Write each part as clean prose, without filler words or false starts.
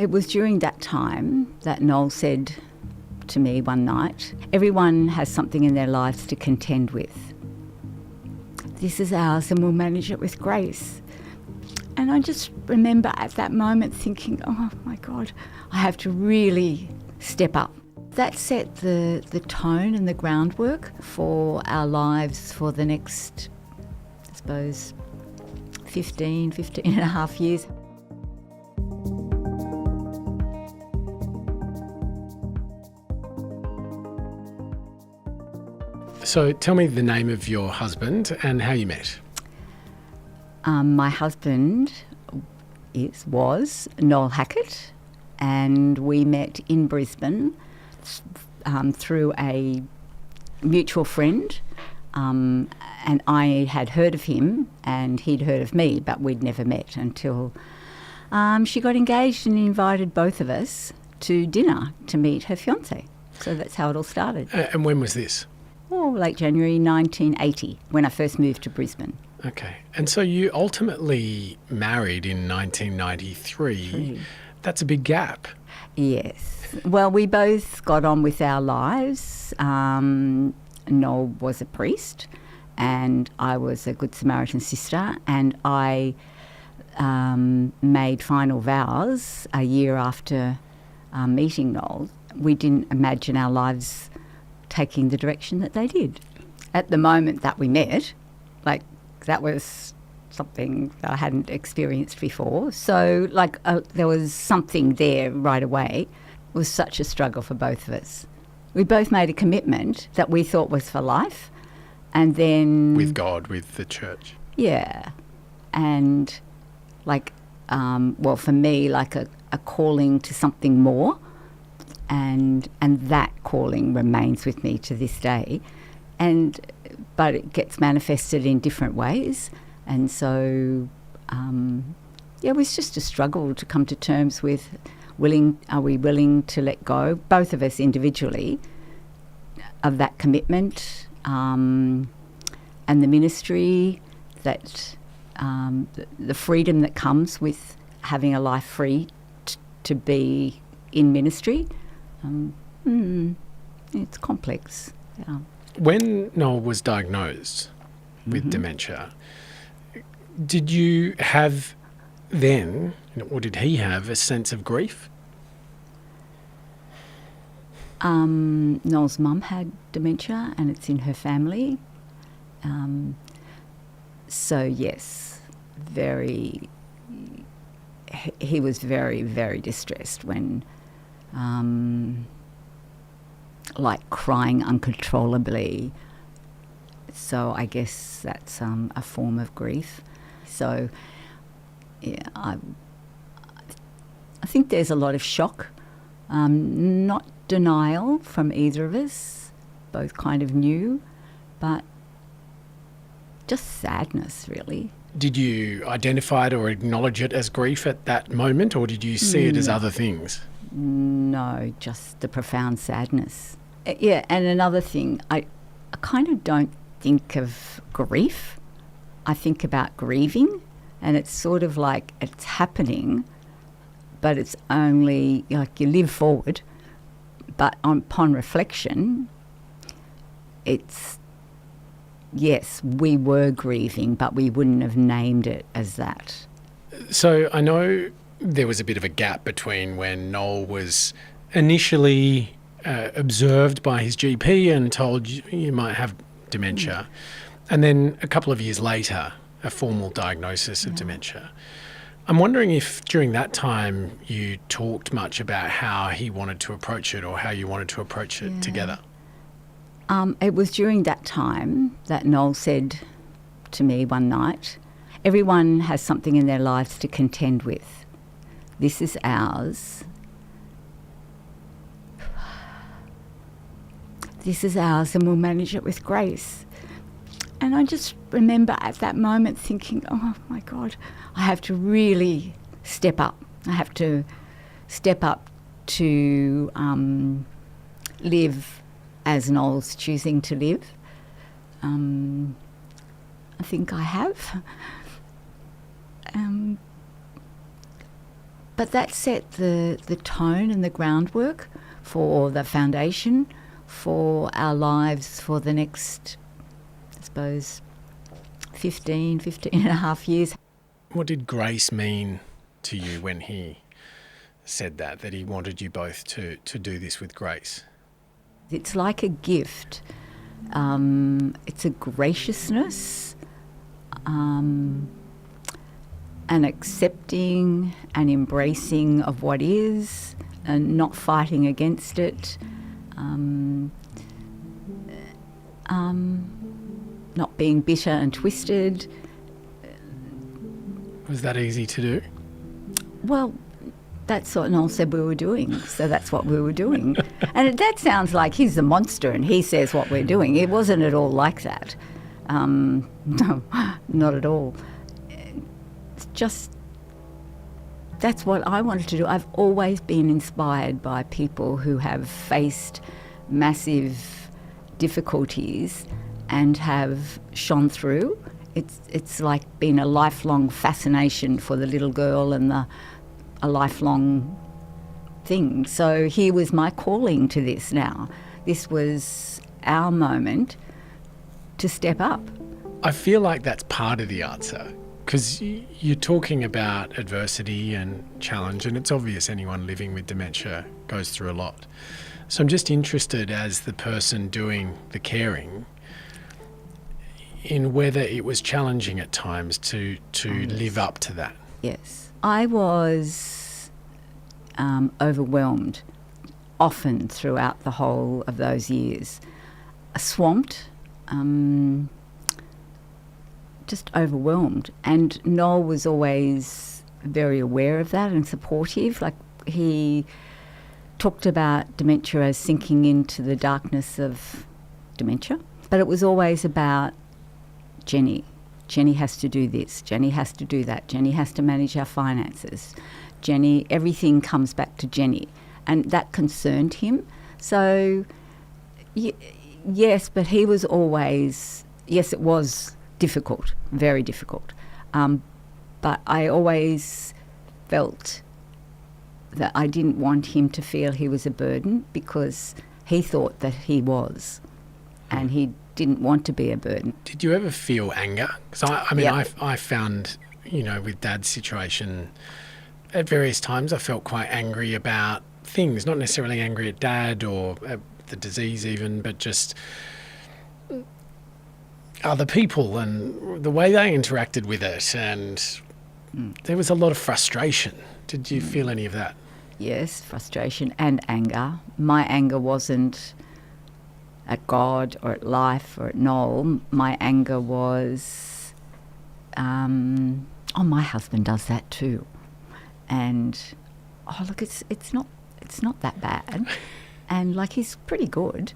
It was during that time that Noel said to me one night, everyone has something in their lives to contend with. This is ours and we'll manage it with grace. And I just remember at that moment thinking, oh my God, I have to really step up. That set the tone and the groundwork for our lives for the next, I suppose, 15 and a half years. So tell me the name of your husband and how you met. My husband was Noel Hackett, and we met in Brisbane through a mutual friend, and I had heard of him and he'd heard of me, but we'd never met until she got engaged and invited both of us to dinner to meet her fiancé. So that's how it all started. And when was this? Oh, late January 1980, when I first moved to Brisbane. Okay. And so you ultimately married in 1993. That's a big gap. Yes. Well, we both got on with our lives. Noel was a priest and I was a Good Samaritan sister, and I made final vows a year after meeting Noel. We didn't imagine our lives taking the direction that they did. At the moment that we met, that was something that I hadn't experienced before. So, there was something there right away. It was such a struggle for both of us. We both made a commitment that we thought was for life, and then... With God, with the church. Yeah. And, for me, a calling to something more, and that calling remains with me to this day. But it gets manifested in different ways. And so, it was just a struggle to come to terms with are we willing to let go, both of us individually, of that commitment and the ministry, that the freedom that comes with having a life free to be in ministry. It's complex, yeah. When Noel was diagnosed with dementia, did you have then, or did he have, a sense of grief? Noel's mum had dementia and it's in her family. So yes, he was very, very distressed when crying uncontrollably. So I guess that's a form of grief. So yeah, I think there's a lot of shock, not denial from either of us, both kind of knew, but just sadness really. Did you identify it or acknowledge it as grief at that moment, or did you see it as other things? No, just the profound sadness. Yeah, and another thing, I kind of don't think of grief. I think about grieving, and it's sort of like it's happening, but it's only you live forward. But upon reflection, it's, yes, we were grieving, but we wouldn't have named it as that. So I know there was a bit of a gap between when Noel was initially observed by his GP and told you might have dementia, and then a couple of years later, a formal diagnosis of dementia. I'm wondering if during that time you talked much about how he wanted to approach it or how you wanted to approach it together. It was during that time that Noel said to me one night, everyone has something in their lives to contend with. This is ours. This is ours and we'll manage it with grace. And I just remember at that moment thinking, oh my God, I have to really step up. I have to step up to live as Noel's choosing to live. I think I have. But but that set the tone and the groundwork for the foundation for our lives for the next, I suppose, 15 and a half years. What did grace mean to you when he said that he wanted you both to do this with grace? It's like a gift. It's a graciousness, an accepting and embracing of what is and not fighting against it, not being bitter and twisted. Was that easy to do? Well, that's what Noel said we were doing, so that's what we were doing. And that sounds like he's the monster and he says what we're doing. It wasn't at all like that. No, not at all. It's just, that's what I wanted to do. I've always been inspired by people who have faced massive difficulties and have shone through. It's like been a lifelong fascination for the little girl and a lifelong thing. So here was my calling to this now. This was our moment to step up. I feel like that's part of the answer, because you're talking about adversity and challenge, and it's obvious anyone living with dementia goes through a lot. So I'm just interested, as the person doing the caring, in whether it was challenging at times to live up to that. Yes. I was overwhelmed often throughout the whole of those years. Swamped, just overwhelmed. And Noel was always very aware of that and supportive. Like, he talked about dementia as sinking into the darkness of dementia. But it was always about Jenny. Jenny has to do this. Jenny has to do that. Jenny has to manage our finances. Jenny, everything comes back to Jenny. And that concerned him. So, yes, but he was always, yes, it was difficult, very difficult. But I always felt that I didn't want him to feel he was a burden, because he thought that he was. And he didn't want to be a burden. Did you ever feel anger? Because I found, with Dad's situation, at various times I felt quite angry about things, not necessarily angry at Dad or at the disease even, but just other people and the way they interacted with it. And there was a lot of frustration. Did you feel any of that? Yes, frustration and anger. My anger wasn't at God or at life or at Noel. My anger was, my husband does that too. And, look, it's not that bad. And, like, he's pretty good.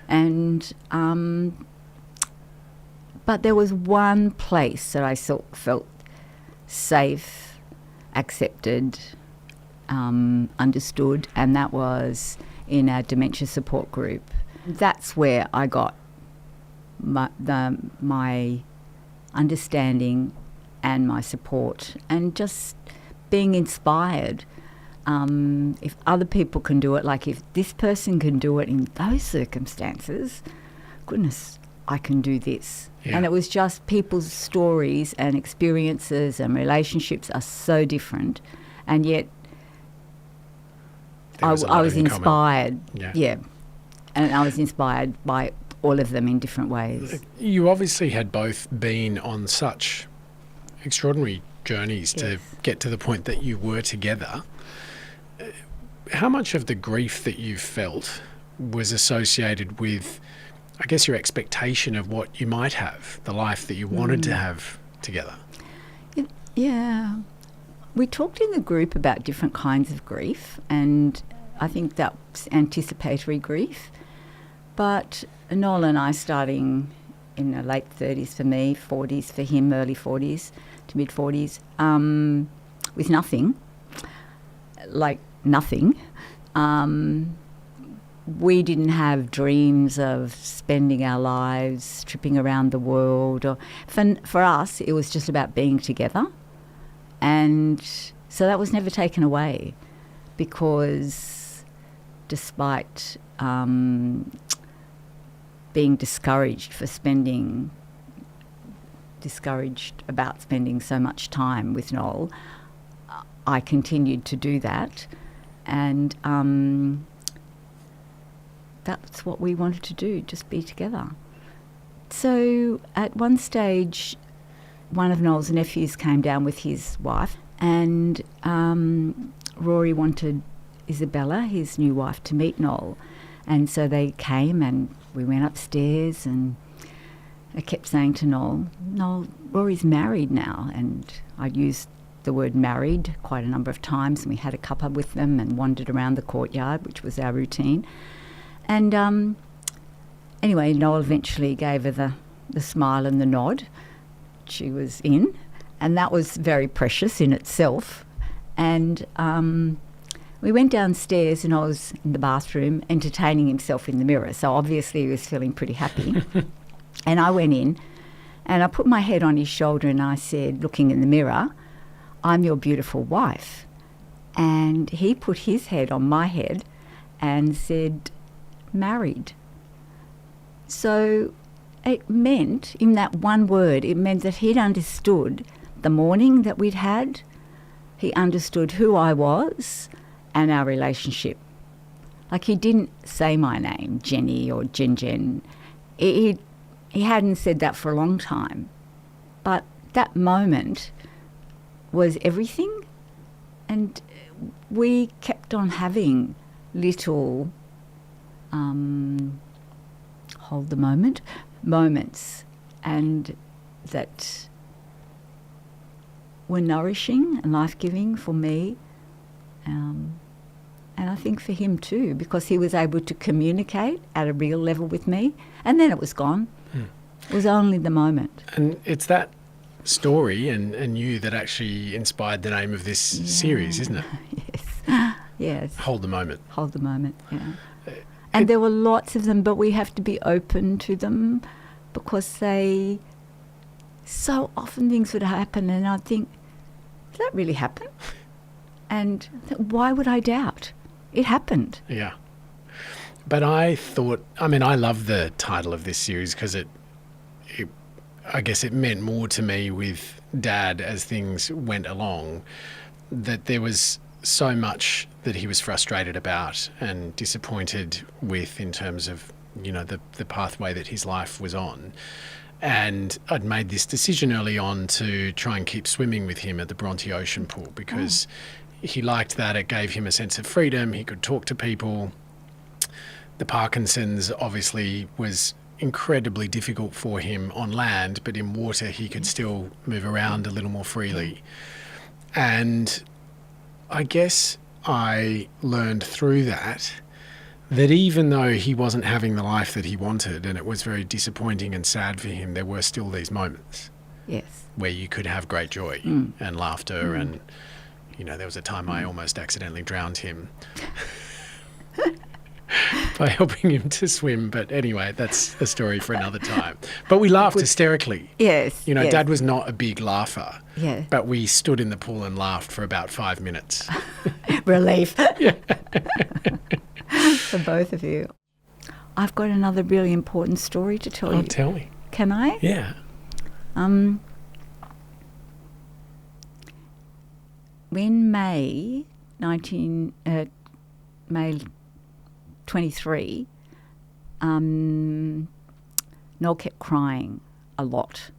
And, but there was one place that I felt safe, accepted, understood, and that was in our dementia support group. That's where I got my understanding and my support, and just being inspired. If other people can do it, like if this person can do it in those circumstances, goodness, I can do this. Yeah. And it was just people's stories and experiences and relationships are so different, and yet I was inspired. Yeah. And I was inspired by all of them in different ways. You obviously had both been on such extraordinary journeys to get to the point that you were together. How much of the grief that you felt was associated with, I guess, your expectation of what you might have, the life that you wanted to have together? Yeah. We talked in the group about different kinds of grief, and I think that's anticipatory grief. But Noel and I, starting in the late 30s for me, 40s for him, early 40s to mid 40s, with nothing, like nothing. We didn't have dreams of spending our lives tripping around the world. Or for us, it was just about being together. And So that was never taken away, because despite being discouraged about spending so much time with Noel, I continued to do that, and that's what we wanted to do, just be together. So at one stage, one of Noel's nephews came down with his wife, and Rory wanted Isabella, his new wife, to meet Noel. And so they came and we went upstairs, and I kept saying to Noel, Rory's married now. And I'd used the word married quite a number of times, and we had a cuppa with them and wandered around the courtyard, which was our routine. And anyway, Noel eventually gave her the smile and the nod. She was in, and that was very precious in itself. And we went downstairs, and I was in the bathroom entertaining himself in the mirror, so obviously he was feeling pretty happy. And I went in and I put my head on his shoulder and I said, looking in the mirror, "I'm your beautiful wife." And he put his head on my head and said, "Married." So it meant, in that one word, it meant that he'd understood the morning that we'd had. He understood who I was and our relationship. Like, he didn't say my name, Jenny or Jen. He hadn't said that for a long time. But that moment was everything. And we kept on having little hold the moments, and that were nourishing and life-giving for me, and I think for him too, because he was able to communicate at a real level with me, and then it was gone. It was only the moment. And it's that story and you that actually inspired the name of this series, isn't it? Yes. Hold the moment. Hold the moment, yeah. And there were lots of them, but we have to be open to them, because so often things would happen and I'd think, did that really happen? And why would I doubt? It happened. Yeah. But I love the title of this series because I guess it meant more to me with Dad as things went along, that there was so much that he was frustrated about and disappointed with in terms of, the pathway that his life was on. And I'd made this decision early on to try and keep swimming with him at the Bronte Ocean Pool because he liked that. It gave him a sense of freedom. He could talk to people. The Parkinson's obviously was incredibly difficult for him on land, but in water he could still move around a little more freely. And I guess I learned through that even though he wasn't having the life that he wanted and it was very disappointing and sad for him, there were still these moments where you could have great joy and laughter. And, there was a time I almost accidentally drowned him by helping him to swim. But anyway, that's a story for another time. But we laughed hysterically. Yes. Yes. Dad was not a big laugher. Yeah. But we stood in the pool and laughed for about 5 minutes. Relief. Yeah. For both of you. I've got another really important story to tell you. Oh, tell me. Can I? Yeah. In May 23, Noel kept crying a lot.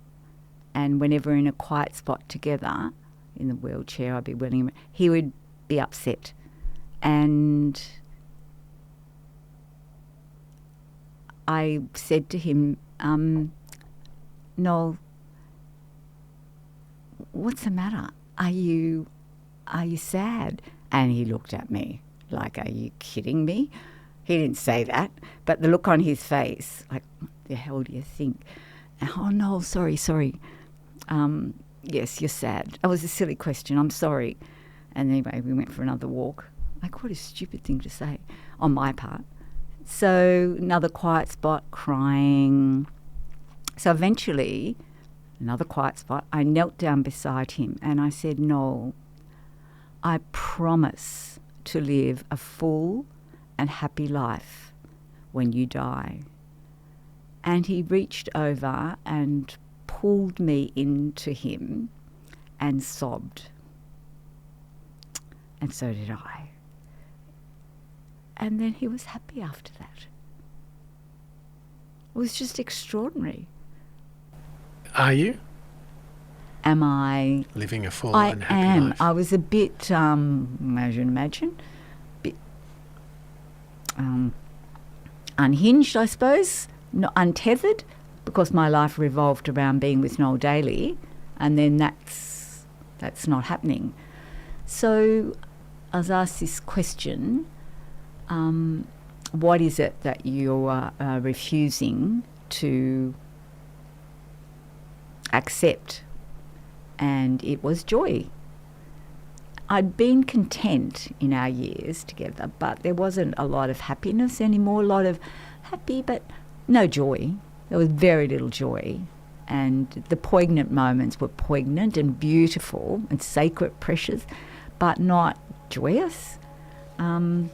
And whenever in a quiet spot together, in the wheelchair, I'd be wheeling him, he would be upset. And I said to him, Noel, what's the matter? Are you sad? And he looked at me like, are you kidding me? He didn't say that, but the look on his face, like, what the hell do you think? Oh, no, sorry. Yes, you're sad. That was a silly question. I'm sorry. And anyway, we went for another walk. Like, what a stupid thing to say on my part. So another quiet spot, crying. So eventually, another quiet spot, I knelt down beside him and I said, Noel, I promise to live a full and happy life when you die. And he reached over and pulled me into him and sobbed. And so did I. And then he was happy after that. It was just extraordinary. Are you Am I? living a full I and happy am. life? I was a bit, as you can imagine, bit unhinged, I suppose, not untethered, because my life revolved around being with Noel daily, and then that's not happening. So I was asked this question, what is it that you are refusing to accept? And it was joy. I'd been content in our years together, but there wasn't a lot of happiness anymore, a lot of happy, but no joy. There was very little joy. And the poignant moments were poignant and beautiful and sacred, precious, but not joyous. And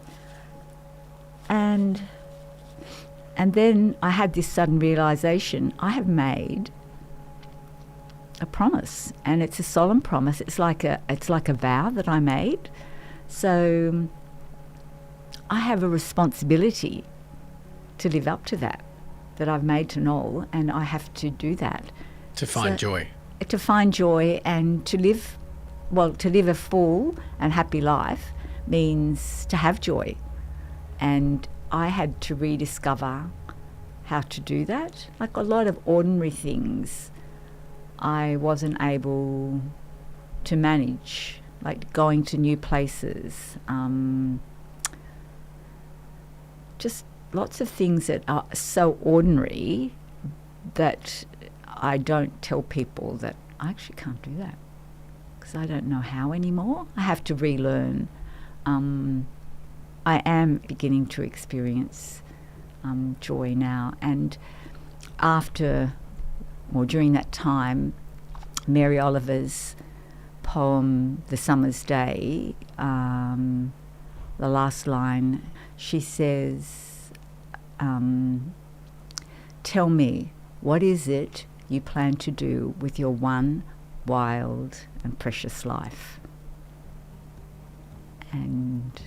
then I had this sudden realisation, I have made a promise, and it's a solemn promise. It's like a vow that I made. So I have a responsibility to live up to that I've made to Noel, and I have to do that. To find joy. To find joy and to live a full and happy life means to have joy. And I had to rediscover how to do that. Like a lot of ordinary things I wasn't able to manage, like going to new places, just lots of things that are so ordinary that I don't tell people that I actually can't do that because I don't know how anymore. I have to relearn. I am beginning to experience joy now, and during that time, Mary Oliver's poem, The Summer's Day, the last line, she says, tell me, what is it you plan to do with your one wild and precious life? And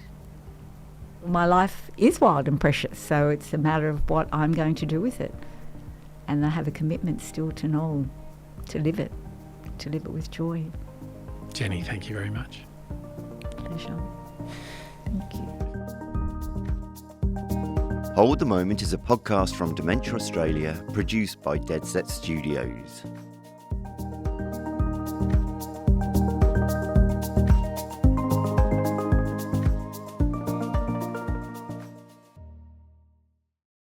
my life is wild and precious, so it's a matter of what I'm going to do with it. And I have a commitment still to Noel, to live it with joy. Jenny, thank you very much. Pleasure. Thank you. Hold the Moment is a podcast from Dementia Australia, produced by Dead Set Studios.